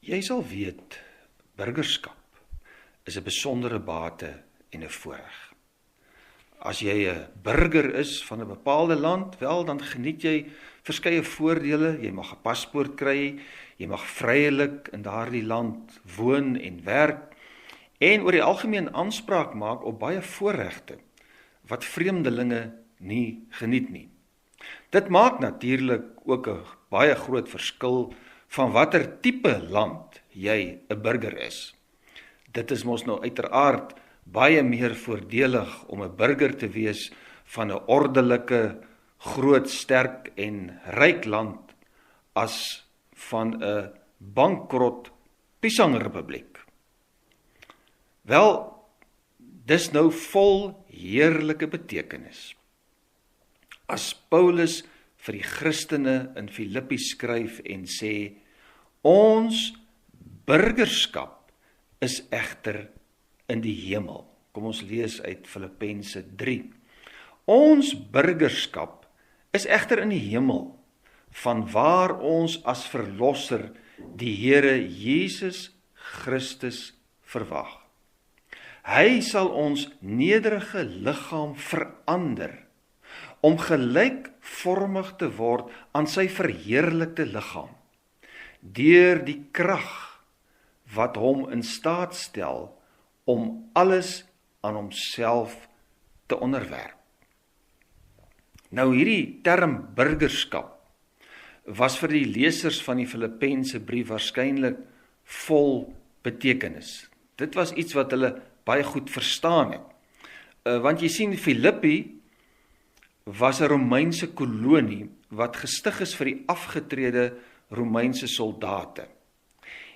Jy sal weet, burgerskap is 'n besondere bate en 'n voorreg. As jy 'n burger is van 'n bepaalde land, wel, dan geniet jy verskeie voordele. Jy mag 'n paspoort kry, jy mag vrylik in daardie land woon en werk, en oor die algemeen aanspraak maak op baie voorregte, wat vreemdelinge nie geniet nie. Dit maak natuurlik ook 'n baie groot verskil van watter tipe land jy 'n burger is. Dit is mos nou uiteraard baie meer voordelig om 'n burger te wees van 'n ordelike, groot, sterk en ryk land as van 'n bankrot piesangrepubliek. Wel, dis nou vol heerlike betekenis. As Paulus vir die Christene in Filippi skryf en sê, ons burgerskap is egter in die hemel. Kom ons lees uit Filippense 3. Ons burgerskap is egter in die hemel, vanwaar ons as verlosser die Here Jesus Christus verwag. Hy sal ons nederige liggaam verander, om gelykvormig te word aan sy verheerlikte liggaam, deur die krag wat hom in staat stel om alles aan homself te onderwerp. Nou hierdie term burgerskap was vir die lesers van die Filippense brief waarskynlik vol betekenis. Dit was iets wat hulle baie goed verstaan het. Want jy sien, Filippi was 'n Romeinse kolonie wat gestig is vir die afgetrede Romeinse soldate.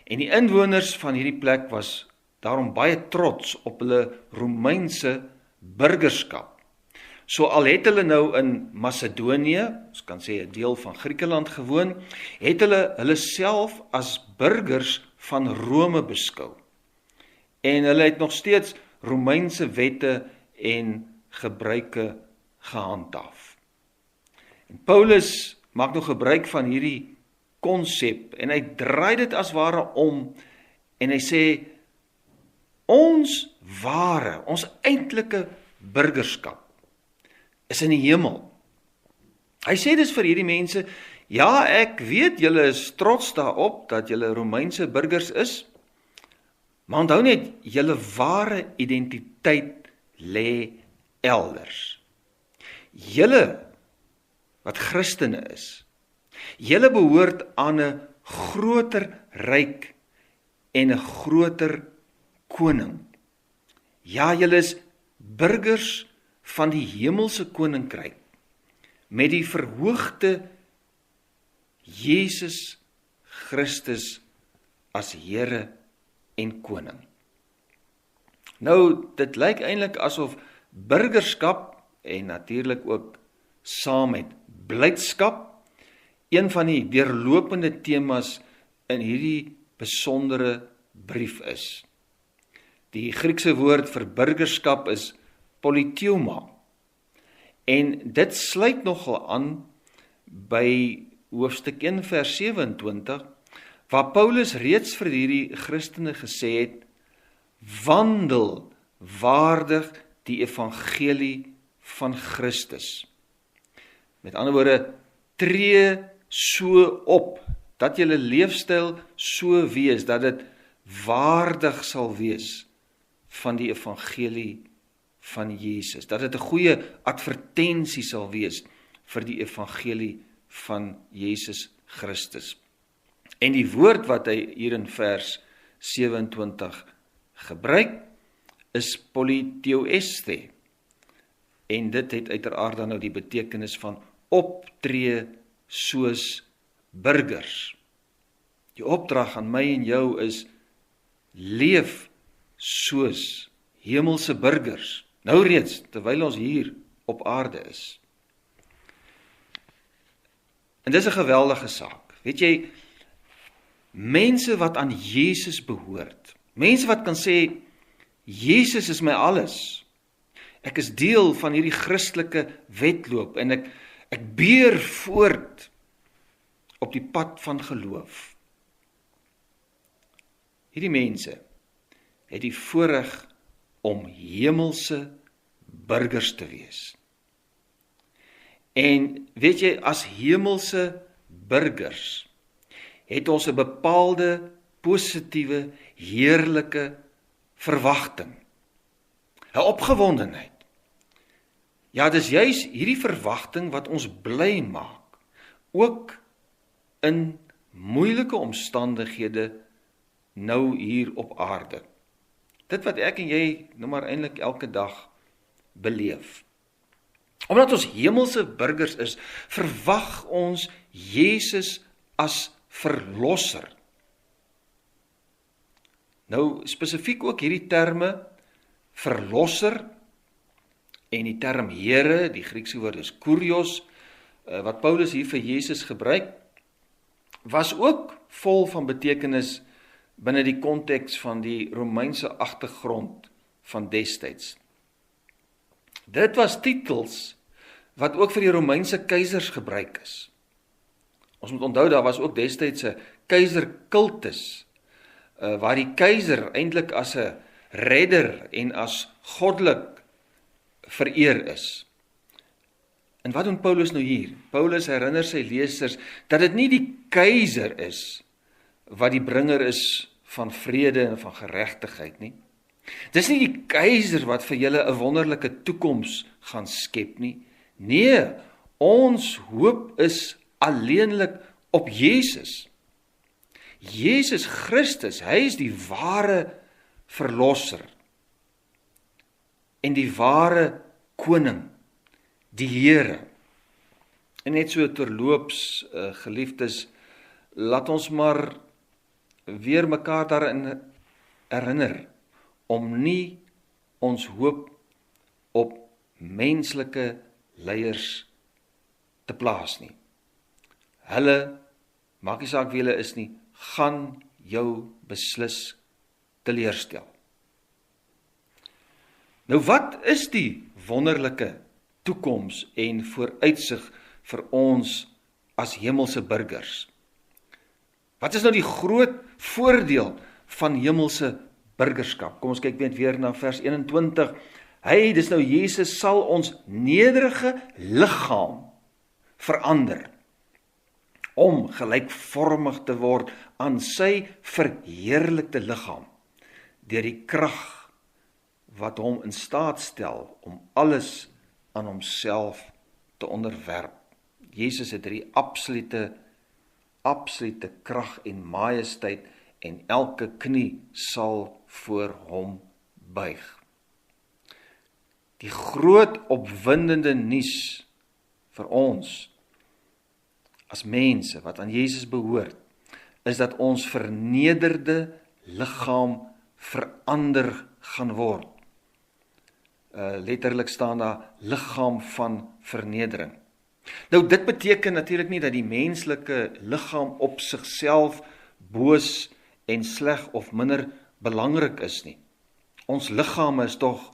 En die inwoners van hierdie plek was daarom baie trots op hulle Romeinse burgerskap. So al het hulle nou in Macedonië, ons kan sê 'n deel van Griekeland gewoon, het hulle self as burgers van Rome beskou. En hulle het nog steeds Romeinse wette en gebruike gehandhaaf. En Paulus maak nou gebruik van hierdie konsep en hy draai dit as ware om en hy sê, ons eintlike burgerskap is in die hemel. Hy sê dus vir hierdie mense, ja, ek weet julle is trots daarop dat julle Romeinse burgers is, maar onthou net, julle ware identiteit lê elders. Julle wat Christene is, julle behoort aan 'n groter ryk en 'n groter koning. Ja, julle is burgers van die hemelse koninkryk met die verhoogde Jesus Christus as Here en koning. Nou, dit lyk eintlik asof burgerskap en natuurlik ook saam met blydskap een van die deurlopende temas in hierdie besondere brief is. Die Griekse woord vir burgerskap is politeuma. En dit sluit nogal aan by hoofstuk 1 vers 27, waar Paulus reeds vir hierdie Christene gesê het, wandel waardig die evangelie van Christus. Met ander woorde, tree so op, dat julle leefstyl so wees, dat dit waardig sal wees van die evangelie van Jesus, dat dit 'n goeie advertensie sal wees vir die evangelie van Jesus Christus. En die woord wat hy hier in vers 27 gebruik, is politeoeste, en dit het uiteraard dan nou die betekenis van optree soos burgers. Die opdrag aan my en jou is, leef soos hemelse burgers, nou reeds, terwyl ons hier op aarde is. En dis 'n geweldige saak. Weet jy, mense wat aan Jesus behoort, mense wat kan sê, Jesus is my alles, ek is deel van hierdie Christelike wedloop, en ek beer voort op die pad van geloof. Hierdie mense het die voorreg om hemelse burgers te wees. En weet jy, as hemelse burgers het ons 'n bepaalde positiewe, heerlike verwagting, 'n opgewondenheid. Ja, dis juis hierdie verwagting wat ons bly maak, ook in moeilike omstandighede nou hier op aarde. Dit wat ek en jy nou maar eintlik elke dag beleef. Omdat ons hemelse burgers is, verwag ons Jesus as verlosser. Nou spesifiek ook hierdie terme verlosser en die term Here, die Griekse woord is kurios, wat Paulus hier vir Jesus gebruik, was ook vol van betekenis binne die konteks van die Romeinse agtergrond van destyds. Dit was titels wat ook vir die Romeinse keisers gebruik is. Ons moet onthou, daar was ook destyds 'n keiserkultus, waar die keiser eintlik as 'n redder en as goddelik vereer is. En wat doen Paulus nou hier? Paulus herinner sy lesers dat dit nie die keiser is wat die bringer is van vrede en van geregtigheid nie. Dis nie die keiser wat vir julle 'n wonderlike toekoms gaan skep nie. Nee, ons hoop is alleenlik op Jesus. Jesus Christus, hy is die ware verlosser en die ware koning, die Here. En net so terloops, geliefdes, laat ons maar weer mekaar daarin herinner om nie ons hoop op menslike leiers te plaas nie. Hulle, maak nie saak wie hulle is nie, gaan jou beslis teleurstel. Nou wat is die wonderlike toekoms en vooruitsig vir ons as hemelse burgers? Wat is nou die groot voordeel van hemelse burgerskap? Kom ons kyk weer na vers 21. Hy, dis nou Jesus, sal ons nederige liggaam verander, om gelykvormig te word aan sy verheerlikte liggaam, deur die krag wat hom in staat stel om alles aan homself te onderwerp. Jesus het die absolute krag en majesteit en elke knie sal voor hom buig. Die groot opwindende nuus vir ons as mense wat aan Jesus behoort, is dat ons vernederde liggaam verander gaan word. Letterlik staan daar liggaam van vernedering. Nou dit beteken natuurlik nie dat die menslike liggaam op sigself boos en sleg of minder belangrik is nie. Ons liggame is tog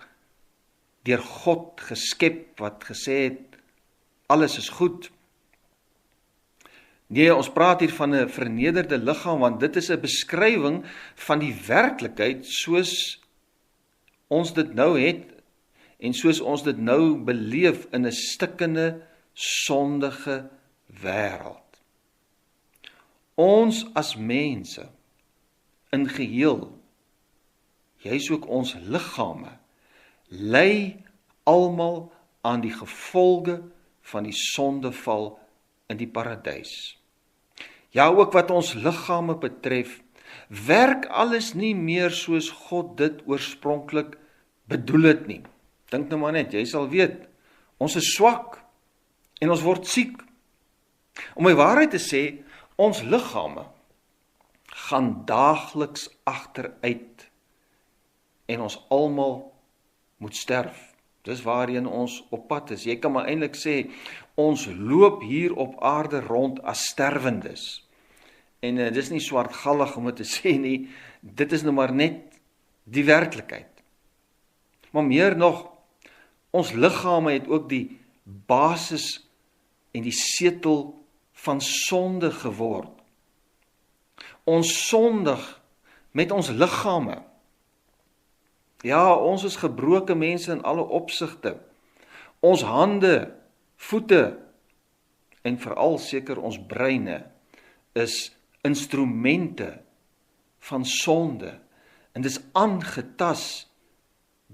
deur God geskep wat gesê het, alles is goed. Nee, ons praat hier van 'n vernederde liggaam, want dit is 'n beskrywing van die werklikheid soos ons dit nou het en soos ons dit nou beleef in 'n stikkende, sondige wêreld. Ons as mense in geheel, juis ook ons liggame, ly almal aan die gevolge van die sondeval in die paradys. Ja, ook wat ons liggame betref, werk alles nie meer soos God dit oorspronklik bedoel het nie. Dink nou maar net, jy sal weet, ons is swak en ons word siek. Om my waarheid te sê, ons liggame gaan daagliks agteruit en ons almal moet sterf. Dis waarheen ons op pad is. Jy kan maar eintlik sê, ons loop hier op aarde rond as sterwendes. En dis nie swartgallig om dit te sê nie, dit is nou maar net die werklikheid. Maar meer nog, ons liggame het ook die basis en die setel van sonde geword. Ons sondig met ons liggame. Ja, ons is gebroke mense in alle opsigte. Ons hande, voete en veral seker ons breine is instrumente van sonde en dis aangetas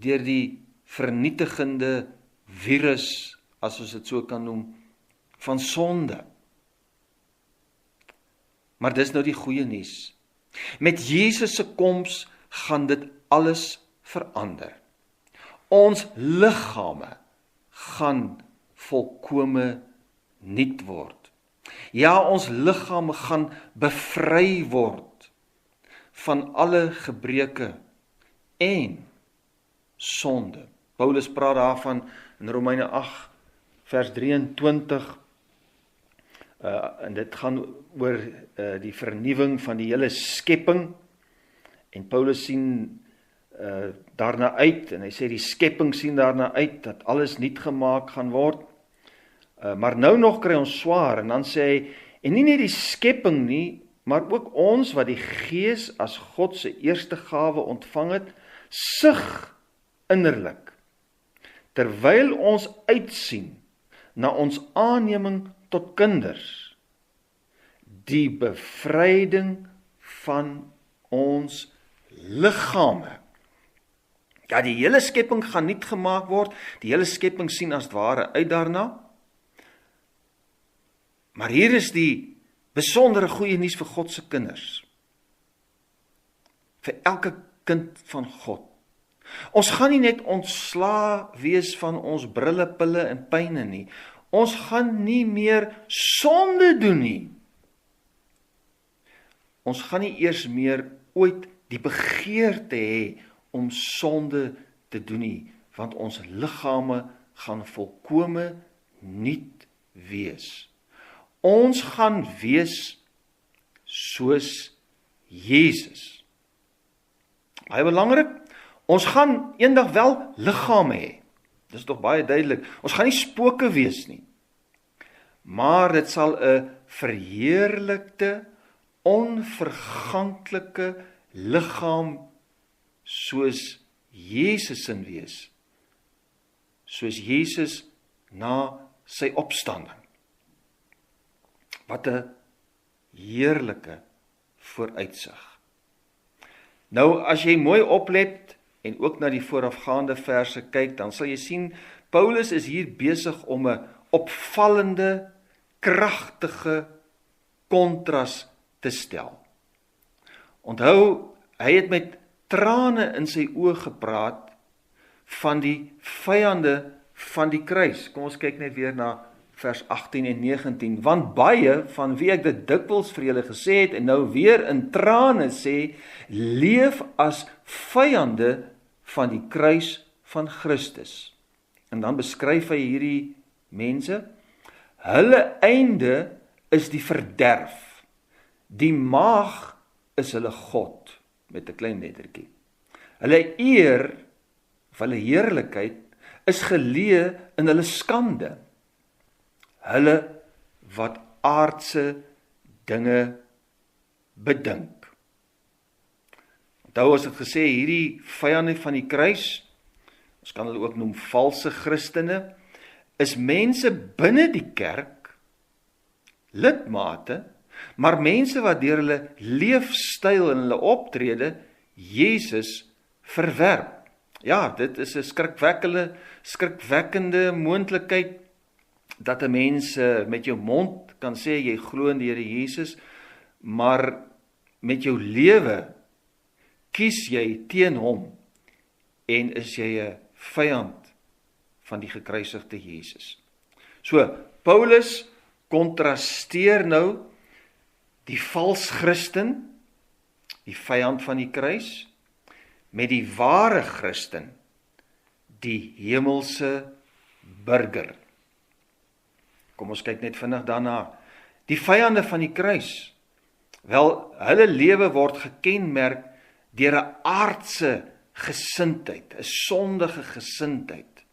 deur die vernietigende virus, as ons dit so kan noem, van sonde. Maar dis nou die goeie nuus. Met Jesus se koms gaan dit alles verander. Ons liggame gaan volkome nuut word. Ja, ons liggame gaan bevry word van alle gebreke en sonde. Paulus praat daarvan in Romeine 8 vers 23 en dit gaan oor die vernuwing van die hele skepping en Paulus sien daarna uit en hy sê die skepping sien daarna uit dat alles nuut gemaak gaan word. Maar nou nog kry ons swaar en dan sê hy, en nie net die skepping nie, maar ook ons wat die Gees as God se eerste gawe ontvang het, sug innerlik, terwyl ons uitsien na ons aanneming tot kinders, die bevryding van ons liggame. Ja, die hele skepping gaan nuut gemaak word, die hele skepping sien as het ware uit daarna, maar hier is die besondere goeie nuus vir God se kinders. Vir elke kind van God. Ons gaan nie net ontslae wees van ons brille, pille en pyne nie. Ons gaan nie meer sonde doen nie. Ons gaan nie eers meer ooit die begeerte hê om sonde te doen nie, want ons liggame gaan volkome nuut wees. Ons gaan wees soos Jesus. Baie belangrik, ons gaan eendag wel liggame hê. Dis tog baie duidelik. Ons gaan nie spooke wees nie. Maar dit sal 'n verheerlikte, onverganklike liggaam soos Jesus in wees. Soos Jesus na sy opstanding. Wat 'n heerlike vooruitsig. Nou, as jy mooi oplet en ook na die voorafgaande verse kyk, dan sal jy sien, Paulus is hier besig om 'n opvallende, kragtige kontras te stel. Onthou, hy het met trane in sy oë gepraat van die vyande van die kruis. Kom ons kyk net weer na vers 18 en 19, want baie van wie ek dit dikwels vir julle gesê het en nou weer in trane sê, leef as vyande van die kruis van Christus. En dan beskryf hy hierdie mense, hulle einde is die verderf, die maag is hulle God, met 'n klein lettertjie. Hulle eer, of hulle heerlikheid, is geleë in hulle skande. Hulle wat aardse dinge bedink. Onthou as het gesê, hierdie vyande van die kruis, ons kan hulle ook noem valse Christene, is mense binne die kerk, lidmate, maar mense wat deur hulle leefstyl en hulle optrede Jesus verwerp. Ja, dit is 'n skrikwekkende moontlikheid dat 'n mens met jou mond kan sê jy glo in die Here Jesus, maar met jou lewe kies jy teen hom en is jy 'n vyand van die gekruisigde Jesus. So, Paulus kontrasteer nou die vals Christen, die vyand van die kruis, met die ware Christen, die hemelse burger. Kom ons kyk net vinnig daarna. Die vyande van die kruis, wel, hulle lewe word gekenmerk deur 'n aardse gesindheid, 'n sondige gesindheid.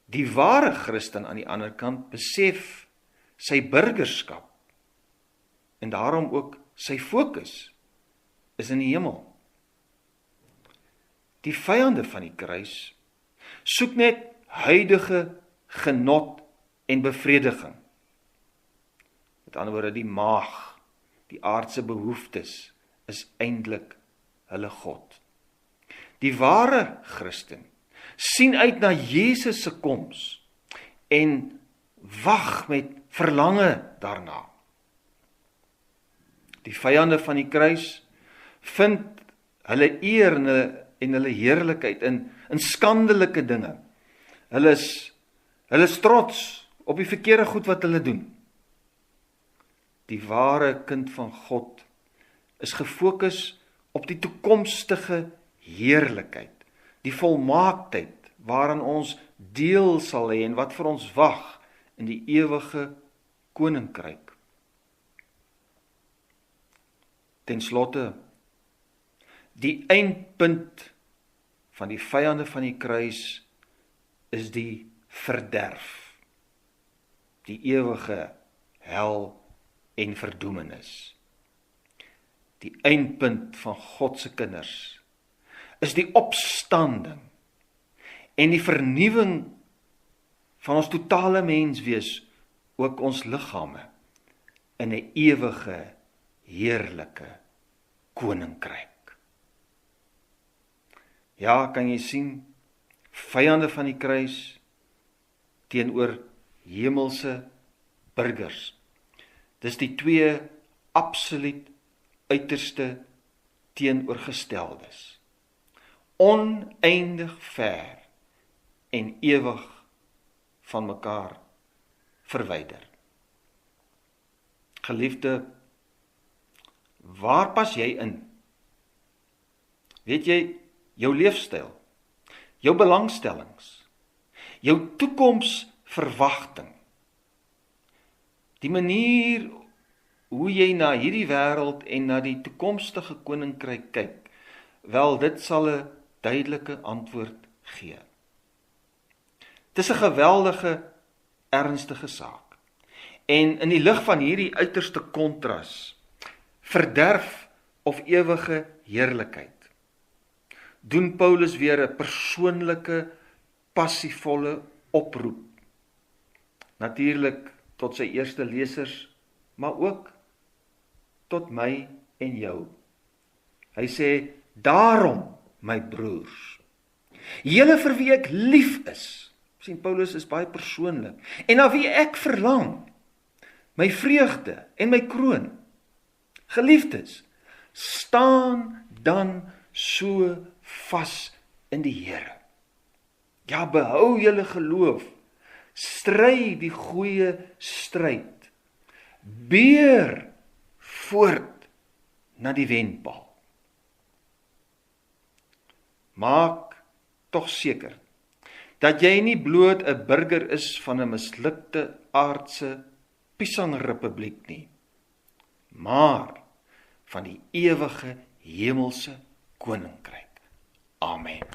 Die ware Christen aan die ander kant besef sy burgerskap en daarom ook sy fokus is in die hemel. Die vyande van die kruis soek net huidige genot en bevrediging. Met ander woorde, die maag, die aardse behoeftes, is eintlik hulle God. Die ware Christen sien uit na Jesus se koms en wag met verlange daarna. Die vyande van die kruis vind hulle eer en hulle heerlikheid in skandelike dinge. Hulle is trots op die verkeerde goed wat hulle doen. Die ware kind van God is gefokus op die toekomstige heerlikheid, die volmaaktheid waaraan ons deel sal hê en wat vir ons wag in die ewige koninkryk. Ten slotte, die eindpunt van die vyande van die kruis is die verderf, die ewige hel en verdoemenis. Die eindpunt van God se kinders is die opstanding en die vernuwing van ons totale menswees, ook ons liggame, in 'n ewige, heerlike koninkryk. Ja, kan jy sien, vyande van die kruis teenoor hemelse burgers. Dis die twee absoluut uiterste teenoorgesteldes. Oneindig ver en ewig van mekaar verwyder. Geliefde, waar pas jy in? Weet jy, jou leefstyl, jou belangstellings, jou toekomsverwagting, die manier hoe jy na hierdie wêreld en na die toekomstige koninkryk kyk, wel, dit sal 'n duidelike antwoord gee. Dit is 'n geweldige, ernstige saak. En in die lig van hierdie uiterste kontras, verderf of ewige heerlikheid, doen Paulus weer 'n persoonlike, passievolle oproep. Natuurlik tot sy eerste lesers, maar ook tot my en jou. Hy sê, daarom, my broers, julle vir wie ek lief is, sien Paulus is baie persoonlik, en na wie ek verlang, my vreugde en my kroon, geliefdes, staan dan so vas in die Here. Ja, behou julle geloof, stry die goeie stryd, beer voort na die wenpaal. Maak tog seker dat jy nie bloot 'n burger is van 'n mislukte aardse piesangrepubliek nie, maar van die ewige hemelse koninkryk. Amen.